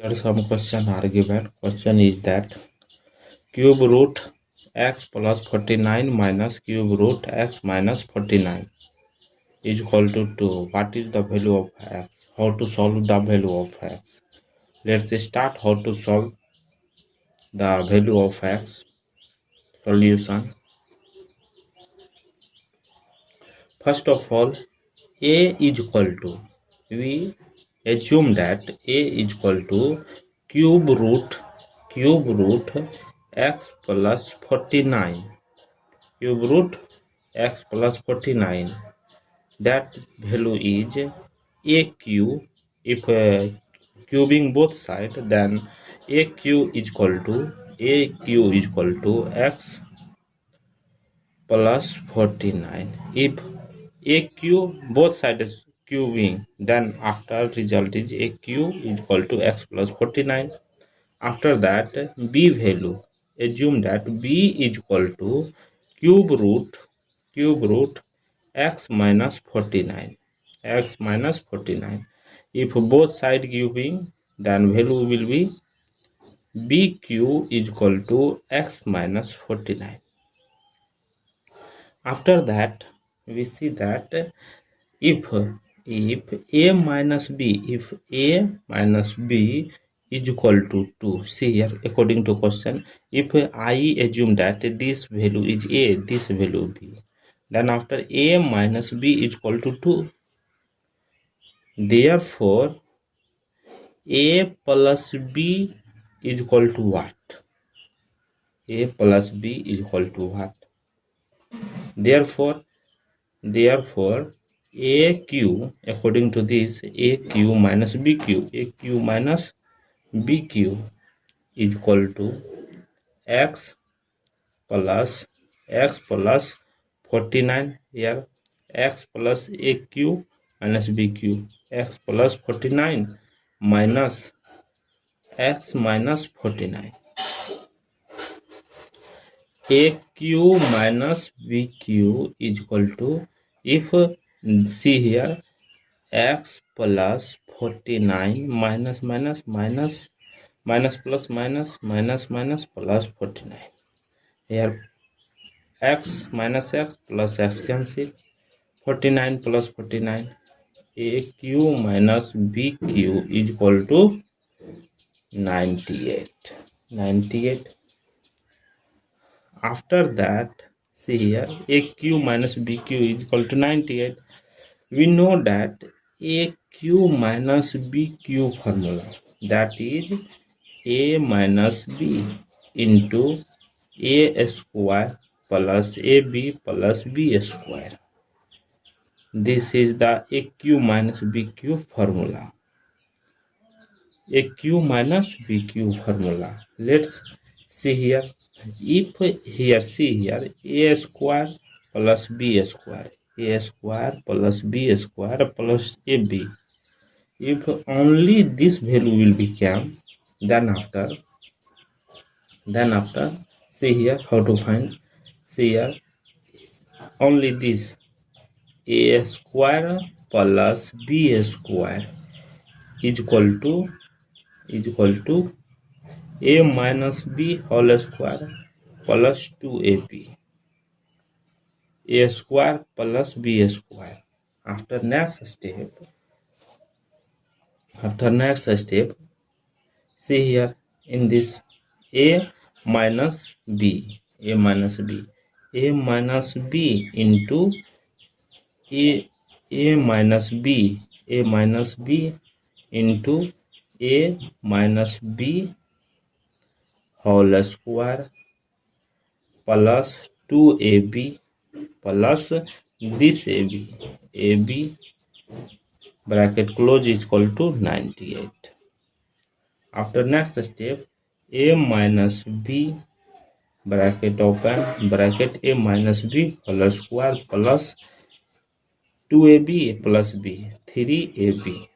Here some question are given. Question is that cube root x plus 49 minus cube root x minus 49 is equal to 2. What is the value of x? How to solve the value of x? Let's start how to solve the value of x. Solution. First of all, a is equal to, we assume that a is equal to cube root x plus 49. Cube root x plus 49. That value is aq. If cubing both sides, then aq is equal to x plus 49. If aq both sides cubing, then after result is aq is equal to x plus 49. After that, b value, assume that b is equal to cube root x minus 49. If both side cubing, then value will be bq is equal to x minus 49. After that, we see that if a minus b is equal to 2. See here, according to question, if I assume that this value is a, this value b, then after a minus b is equal to 2. Therefore, a plus b is equal to what? A plus b is equal to what? Therefore, aq, according to this, aq minus bq is equal to x plus 49. Here x plus aq minus bq, x plus 49 minus x minus 49. aq minus bq is equal to, if see here, x plus 49 minus plus plus 49. Here x minus x plus x cancel, 49 plus 49. aq minus bq is equal to 98. After that, see here, aq minus bq is equal to 98. We know that aq minus bq formula, that is a minus b into a square plus ab plus b square. This is the aq minus bq formula. aq minus bq formula. Let's see here. If here, see here, a square plus b square, a square plus b square plus ab. If only this value will become, then after see here how to find. See here, only this a square plus b square is equal to a minus b whole square plus 2ab. A square plus b square. After next step, see here, in this a minus b into a minus b into a minus b whole square plus 2ab plus this ab bracket close is equal to 98. After next step, a minus b bracket open bracket a minus b whole square plus 2ab plus b, 3ab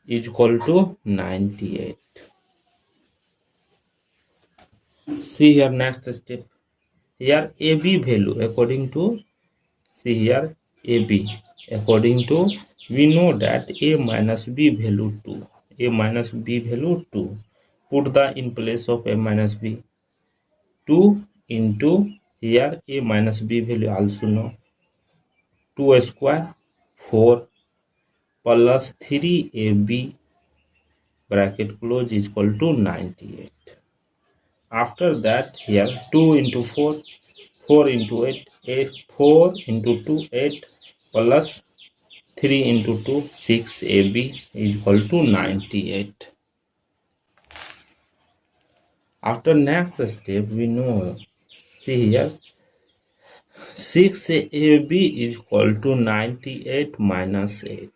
is equal to 98. See here next step. Here AB value according to, see here AB according to, we know that A minus B value 2. a minus b value 2. Put the in place of a minus b. 2 into here a minus b value also know 2 square 4 plus 3ab bracket close is equal to 98. After that here 2 into 4 4 into 8 8 4 into 2 8 plus 3 into 2 6 ab is equal to 98. After next step we know, see here 6ab is equal to 98 minus 8.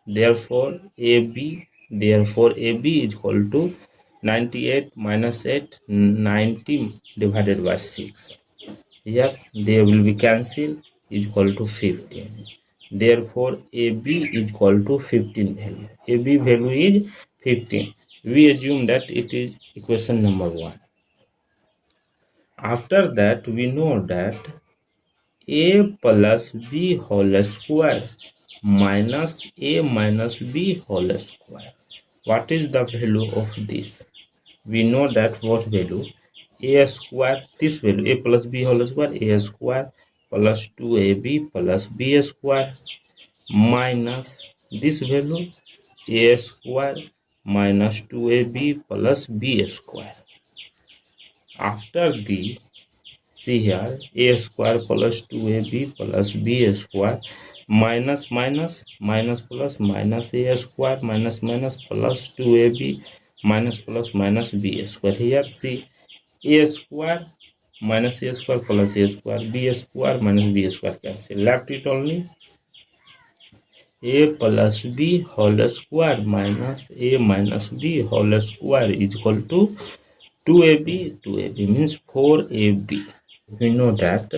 Therefore AB is equal to 98 minus 8, 90 divided by 6. Here they will be cancelled, is equal to 15. Therefore AB is equal to 15 value. AB value is 15. We assume that it is equation number 1. After that we know that a plus b whole square minus a minus b whole square. What is the value of this? We know that what value? A square, this value a plus b whole square, a square plus 2ab plus b square minus this value a square minus 2ab plus b square. After the see here a square plus 2ab plus b square minus minus minus plus minus a square minus minus plus 2ab minus plus minus b square. Here see a square minus a square plus a square b square minus b square cancel. Left it only a plus b whole square minus a minus b whole square is equal to 2ab. 2ab means 4ab. We know that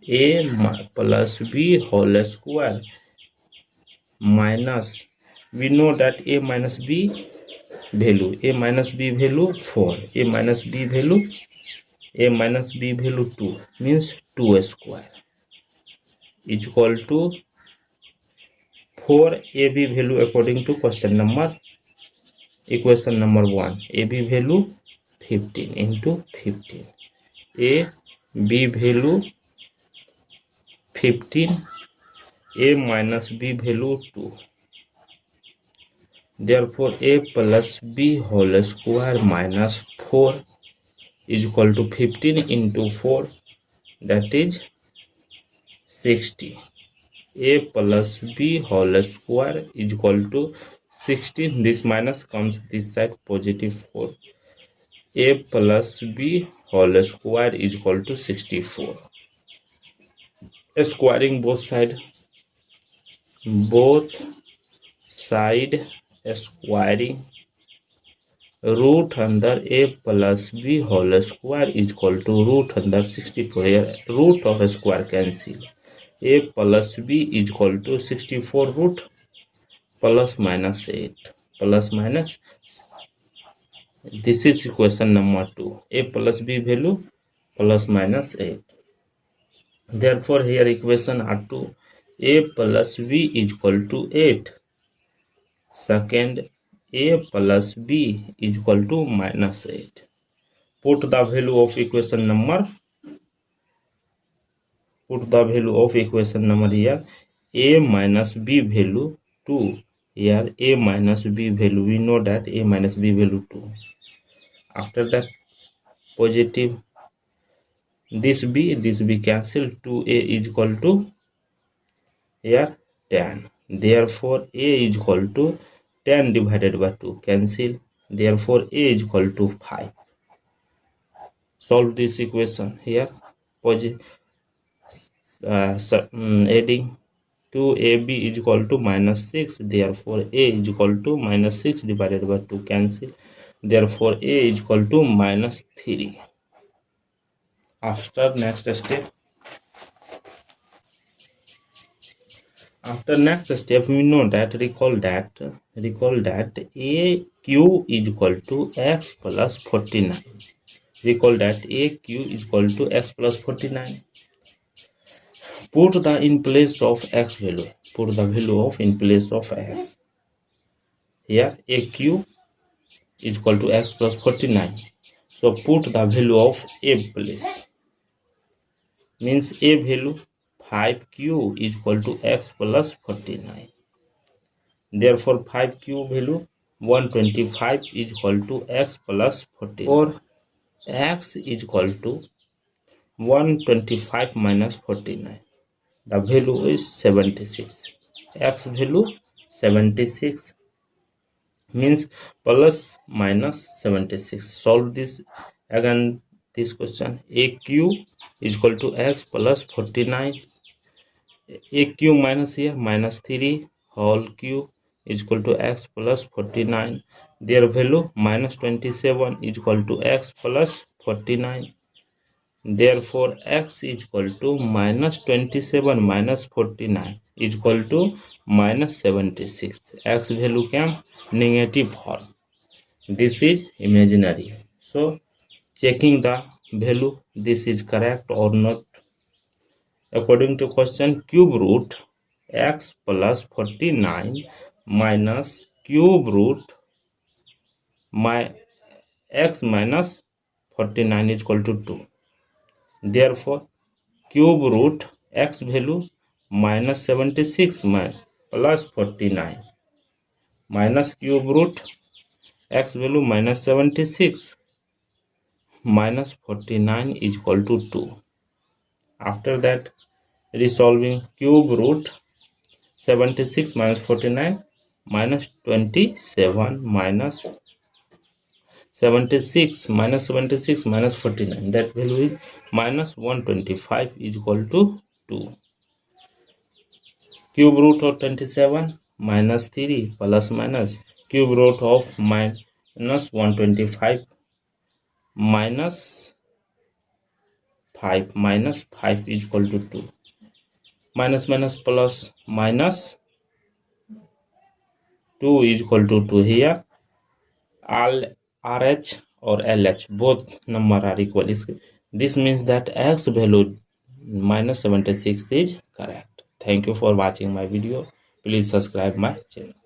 a plus b whole square minus, we know that a minus b value 4, a minus b value 2 means 2 square is equal to 4 ab value according to question number equation number 1. ab value 15 into 15, a b value 15, a minus b value 2. Therefore a plus b whole square minus 4 is equal to 15 into 4, that is 60. A plus b whole square is equal to 16. This minus comes this side, positive 4. A plus b whole square is equal to 64. Squaring both side squaring root under a plus b whole square is equal to root under 64. Here root of a square cancel. A plus b is equal to 64 root plus minus 8 plus minus. This is equation number 2. A plus b value plus minus 8. Therefore here equation are 2. A plus b is equal to 8. Second, a plus b is equal to minus 8. Put the value of equation number here. A minus b value 2. Here a minus b value, we know that a minus b value 2. After that positive this b cancel. 2a is equal to here 10. Therefore a is equal to 10 divided by 2 cancel. Therefore a is equal to 5. Solve this equation here. Adding 2ab is equal to minus 6. Therefore a is equal to minus 6 divided by 2 cancel. Therefore a is equal to minus 3. After next step we know that recall that a q is equal to x plus 49. Recall that a q is equal to x plus 49. Put the in place of x value. Put the value of in place of x. here AQ is equal to x plus 49. So put the value of A please. Means A value 5Q is equal to x plus 49. Therefore 5Q value 125 is equal to x plus 49. Or x is equal to 125 minus 49. The value is 76. X value 76 means plus minus 76. Solve this again. This question AQ is equal to x plus 49. AQ minus here minus 3 whole q is equal to x plus 49. Their value minus 27 is equal to x plus 49. Therefore x is equal to minus 27 minus 49 is equal to minus 76. X value came negative 4. This is imaginary. So checking the value, this is correct or not. According to question, cube root x plus 49 minus cube root my x minus 49 is equal to 2. Therefore cube root x value minus 76 plus 49 minus cube root x value minus 76 minus 49 is equal to 2. After that, resolving cube root 76 minus 49 minus 27 minus 76 minus 76 minus 49, that value is minus 125 is equal to 2. Cube root of 27 minus 3 plus minus cube root of minus 125 minus 5 minus 5 is equal to 2. Minus minus plus minus 2 is equal to 2. Here all RH or LH both number are equal. This means that x value minus 76 is correct. Thank you for watching my video. Please subscribe my channel.